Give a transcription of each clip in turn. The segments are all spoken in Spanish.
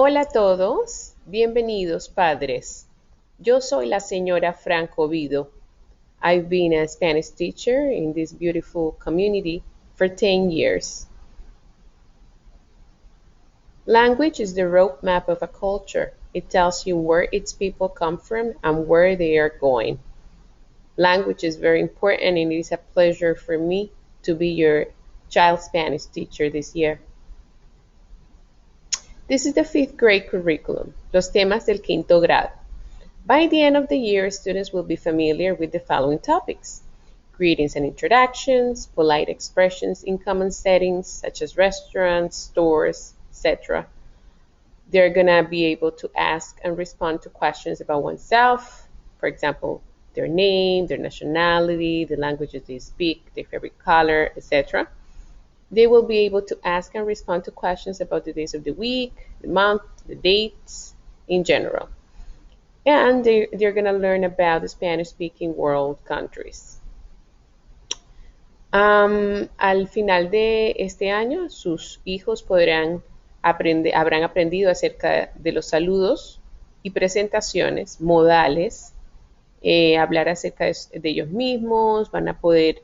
Hola a todos, bienvenidos padres. Yo soy la señora Francobido. I've been a Spanish teacher in this beautiful community for 10 years. Language is the roadmap of a culture. It tells you where its people come from and where they are going. Language is very important and it is a pleasure for me to be your child Spanish teacher this year. This is the 5th grade curriculum, los temas del quinto grado. By the end of the year, students will be familiar with the following topics: greetings and introductions, polite expressions in common settings such as restaurants, stores, etc. They're going to be able to ask and respond to questions about oneself, for example, their name, their nationality, the languages they speak, their favorite color, etc. They will be able to ask and respond to questions about the days of the week, the month, the dates in general. And they're going to learn about the Spanish-speaking world countries. Al final de este año, sus hijos habrán aprendido acerca de los saludos y presentaciones, modales, hablar acerca de ellos mismos, van a poder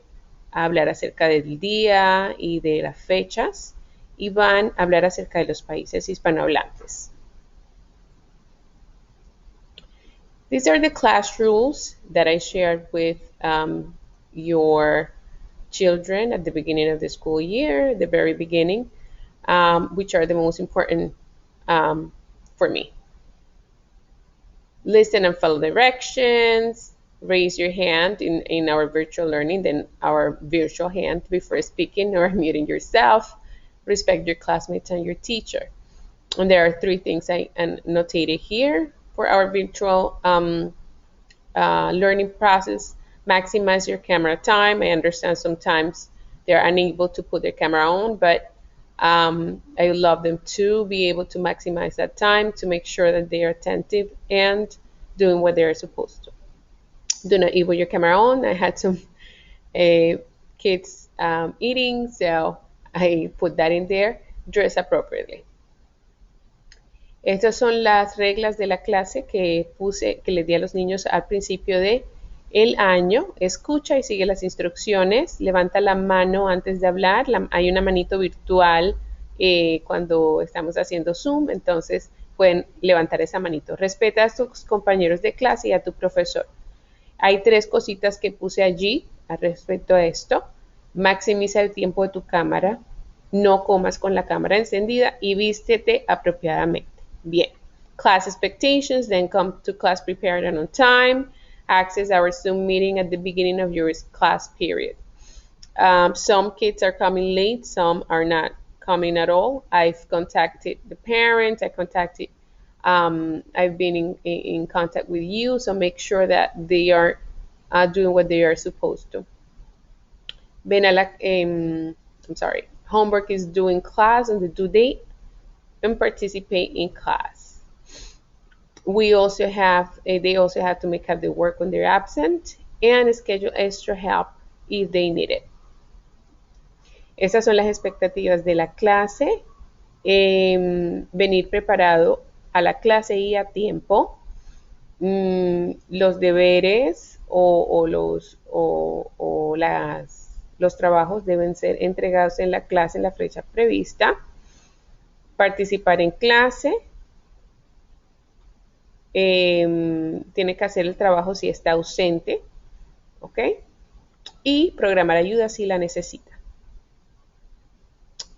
hablar acerca del día y de las fechas y van a hablar acerca de los países hispanohablantes. These are the class rules that I shared with your children at the beginning of the school year, the very beginning, which are the most important for me. Listen and follow directions. Raise your hand in our virtual learning, then our virtual hand before speaking or muting yourself. Respect your classmates and your teacher. And there are 3 things I notated here for our virtual learning process. Maximize your camera time. I understand sometimes they're unable to put their camera on, but I love them to be able to maximize that time to make sure that they are attentive and doing what they're supposed to. Do not eat with your camera on. I had some kids eating, so I put that in there. Dress appropriately. Estas son las reglas de la clase que les di a los niños al principio de el año. Escucha y sigue las instrucciones. Levanta la mano antes de hablar. Hay una manito virtual cuando estamos haciendo Zoom, entonces pueden levantar esa manito. Respeta a tus compañeros de clase y a tu profesor. Hay 3 cositas que puse allí respecto a esto. Maximiza el tiempo de tu cámara. No comas con la cámara encendida y vístete apropiadamente. Bien. Class expectations, then come to class prepared and on time. Access our Zoom meeting at the beginning of your class period. Some kids are coming late, some are not coming at all. I've contacted the parents, I've been in contact with you, so make sure that they are doing what they are supposed to. Homework is due in class on the due date and participate in class. They also have to make up the work when they're absent and schedule extra help if they need it. Esas son las expectativas de la clase. Venir preparado a la clase y a tiempo. Los deberes o los trabajos deben ser entregados en la clase en la fecha prevista. Participar en clase. Tiene que hacer el trabajo si está ausente. ¿Ok? Y programar ayuda si la necesita.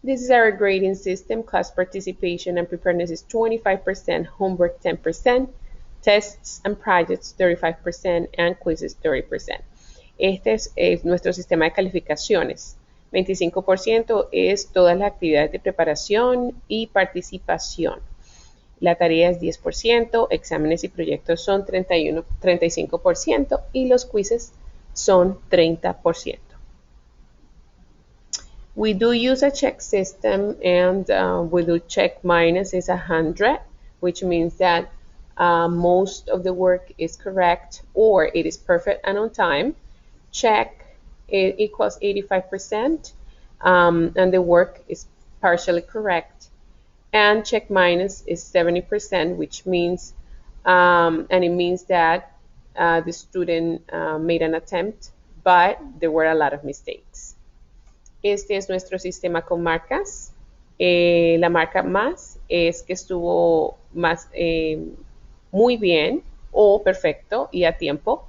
This is our grading system. Class participation and preparedness is 25%, homework 10%, tests and projects 35%, and quizzes 30%. Este es nuestro sistema de calificaciones. 25% es todas las actividades de preparación y participación. La tarea es 10%, exámenes y proyectos son 35% y los quizzes son 30%. We do use a check system, and we do check minus is 100, which means that most of the work is correct or it is perfect and on time. Check equals 85%, and the work is partially correct. and check minus is 70%, which means, and it means that the student made an attempt, but there were a lot of mistakes. Este es nuestro sistema con marcas. La marca más es que estuvo más muy bien o perfecto y a tiempo.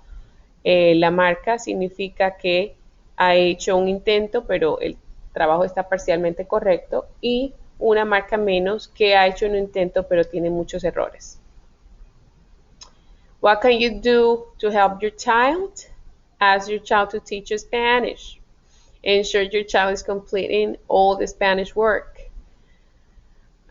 La marca significa que ha hecho un intento, pero el trabajo está parcialmente correcto, y una marca menos que ha hecho un intento, pero tiene muchos errores. What can you do to help your child? Ask your child to teach you Spanish. Ensure your child is completing all the Spanish work.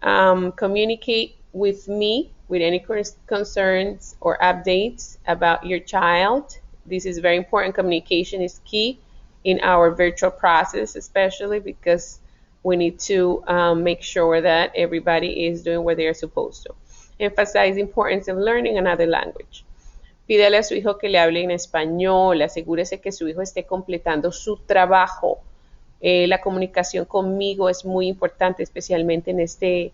Communicate with me with any concerns or updates about your child. This is very important. Communication is key in our virtual process, especially because we need to make sure that everybody is doing what they are supposed to. Emphasize the importance of learning another language. Pídale a su hijo que le hable en español, asegúrese que su hijo esté completando su trabajo. La comunicación conmigo es muy importante, especialmente en este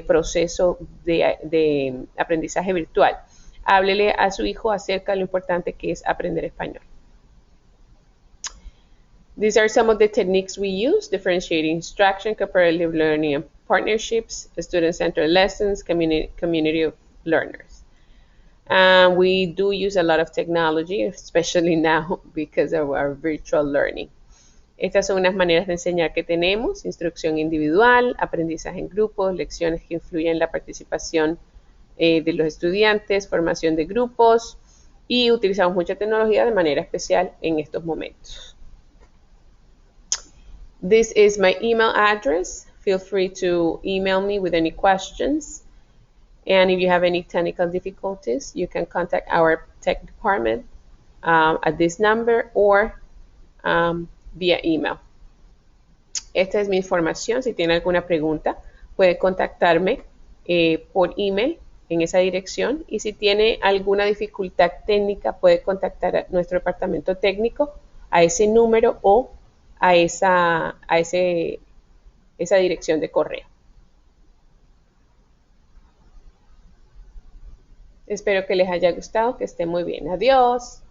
proceso de aprendizaje virtual. Háblele a su hijo acerca de lo importante que es aprender español. These are some of the techniques we use: differentiating instruction, cooperative learning and partnerships, student-centered lessons, community of learners. We do use a lot of technology, especially now because of our virtual learning. Estas son unas maneras de enseñar que tenemos: instrucción individual, aprendizaje en grupos, lecciones que influyen en la participación de los estudiantes, formación de grupos, y utilizamos mucha tecnología de manera especial en estos momentos. This is my email address. Feel free to email me with any questions. And if you have any technical difficulties, you can contact our tech department at this number or vía email. Esta es mi información. Si tiene alguna pregunta, puede contactarme por email en esa dirección. Y si tiene alguna dificultad técnica, puede contactar a nuestro departamento técnico a ese número o a esa dirección de correo. Espero que les haya gustado, que estén muy bien. Adiós.